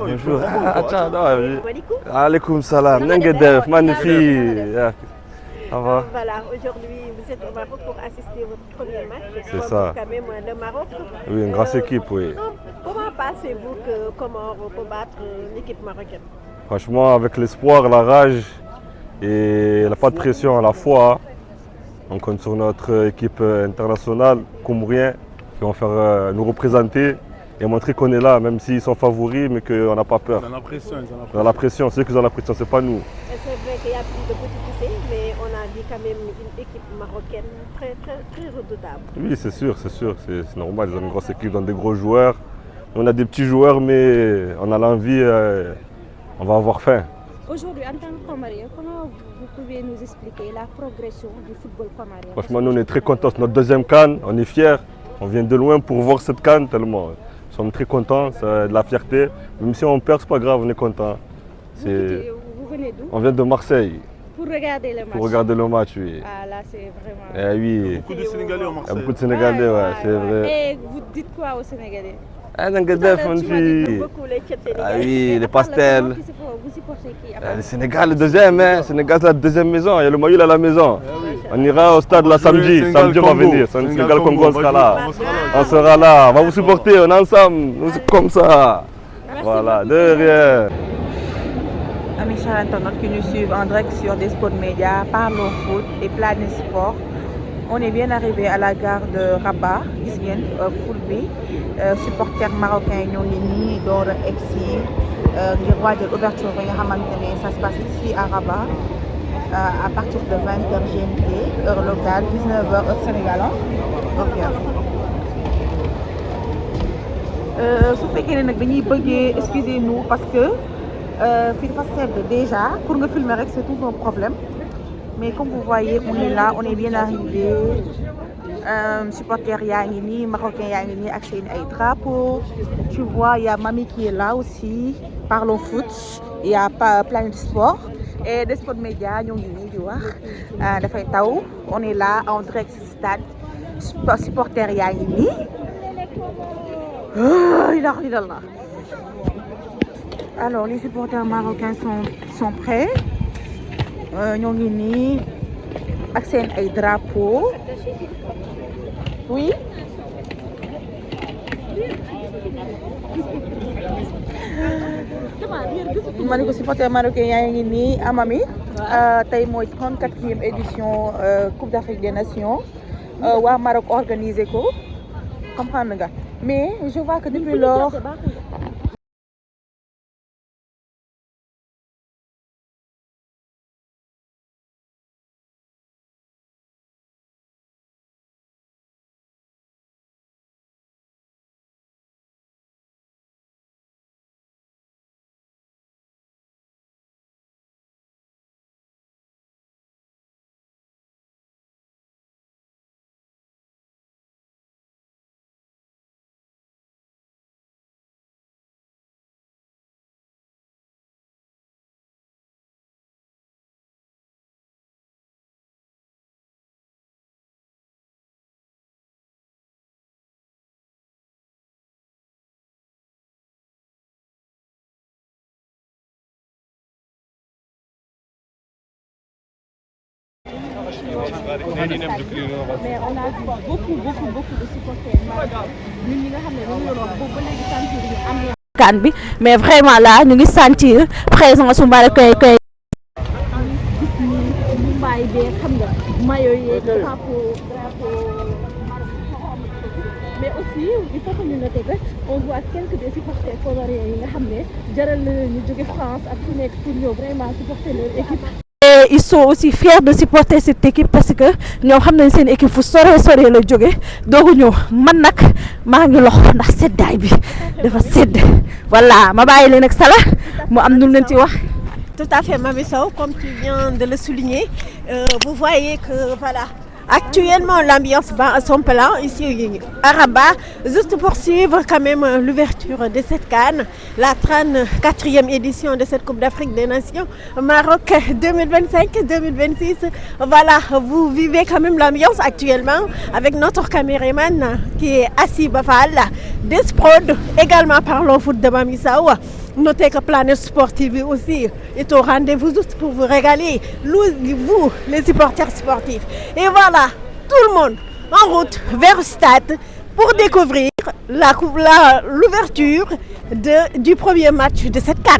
Bonjour. Alaikum salam. Nangadef, magnifique. Voilà, aujourd'hui vous êtes au Maroc pour assister à votre premier match. C'est ça. Quand même le Maroc. Oui, une grosse équipe, oui. Comment pensez-vous que Comores peut battre l'équipe marocaine? Franchement, avec l'espoir, la rage et pas de pression à la fois, on compte sur notre équipe internationale, comorienne, qui vont faire nous représenter et montrer qu'on est là, même s'ils sont favoris, mais qu'on n'a pas peur. Ils ont la pression, Ils ont la pression, c'est eux qui ont la pression, c'est pas nous. C'est vrai qu'il y a plus de petits poussés, mais on a dit quand même une équipe marocaine très redoutable. Oui, c'est sûr, c'est normal. Ils ont une grosse équipe, ils ont des gros joueurs. On a des petits joueurs, mais on a l'envie, on va avoir faim. Aujourd'hui, en tant que Comorien, comment vous pouvez nous expliquer la progression du football comorien? Franchement, nous on est très contents. C'est notre deuxième CAN, on est fiers. On vient de loin pour voir cette CAN tellement. Nous sommes très contents, c'est de la fierté. Même si on perd, c'est pas grave, on est contents. Vous venez d'où? On vient de Marseille. Pour regarder le match? Pour regarder le match, oui. Ah là, c'est vraiment... Eh oui. Il y a beaucoup de Sénégalais au Marseille. Il y a beaucoup de Sénégalais, ouais, c'est vrai. Et vous dites quoi aux Sénégalais? Ah, Nangadef, mon fille. Ah oui, les pastels. Vous supportez qui? Le Sénégal, le deuxième, hein. Sénégal, c'est la deuxième maison. Il y a le maillot à la maison. On ira au stade là samedi. Samedi, on va venir. Sénégal, Congo, on sera là. On sera là. On va vous supporter. On est ensemble. Nous, c'est comme ça. Voilà, de rien. Amis chers internautes qui nous suivent en direct sur des spots médias, Parlons Foot et Planète Sport. On est bien arrivé à la gare de Rabat, gis ngeen foule bi supporters marocains ñoo ngi nii door a egsi ngir waajal ouverture bi nga xamante ne ça se passe ici à Rabat à partir de 20h GMT heure locale 19h heure Sénégal. Ok. Su fekkee ne nag dañuy bëggee excusez-nous parce que fii dafa sedd déjà pour nga filmer rek c'est tout un problème. Mais comme vous voyez, on est là, on est bien arrivé. Supporters Yangini, Marocains Yangini, avec un drapeau. Tu vois, il y a Mami qui est là aussi. Parlons foot. Il y a Planète Sport. Et des sports médias, on est là en direct stade. Supporters Yangini. Alors, les supporters marocains sont prêts. ñoo ngi nii ak seen ay drapeau. Oui. ma ne ko supporter marocain yaa ngi nii Amami. tey mooy 34e édition Coupe d'Afrique des Nations. waa Maroc organisé ko comprendre nga mais je vois que depuis lors. Mais on a vu beaucoup de supporters marocains. Ñun ñi nga xam ne dañu yoroon boobu ba léegi sentir ñu am kan bi mais vraiment là ñu ngi sentir présence marocain kay gis ni mbaay bee xam nga maillot yi drapeau mais aussi il faut que ñu noter que on voit quelques des supporters comoriens yi nga xam ne jaral na ñu jóge France ak fu nekk pour ñëw vraiment supporter leur équipe. Et ils sont aussi fiers de supporter cette équipe parce que ñoom xam nañ seen équipe fu sore la jóge doogu ñëw man nag maa ngi lox ndax seddaay bi dafa sedd voilà ma bàyyi leen ak Sala mu am nu leen ci wax. Tout à fait, Mami Sow, comme tu viens de le souligner, vous voyez que voilà, Actuellement, l'ambiance bat à son plein ici à Rabat, juste pour suivre quand même l'ouverture de cette CAN, la 34e édition de cette Coupe d'Afrique des Nations, Maroc 2025-2026. Voilà, vous vivez quand même l'ambiance actuellement avec notre caméraman qui est Assi Bafal, Desprod, également Parlons Foot de Bamissaou. Notez que Planète Sportive aussi est au rendez-vous juste pour vous régaler, vous, les supporters sportifs. Et voilà, tout le monde en route vers le stade pour découvrir l'ouverture du premier match de cette CAN.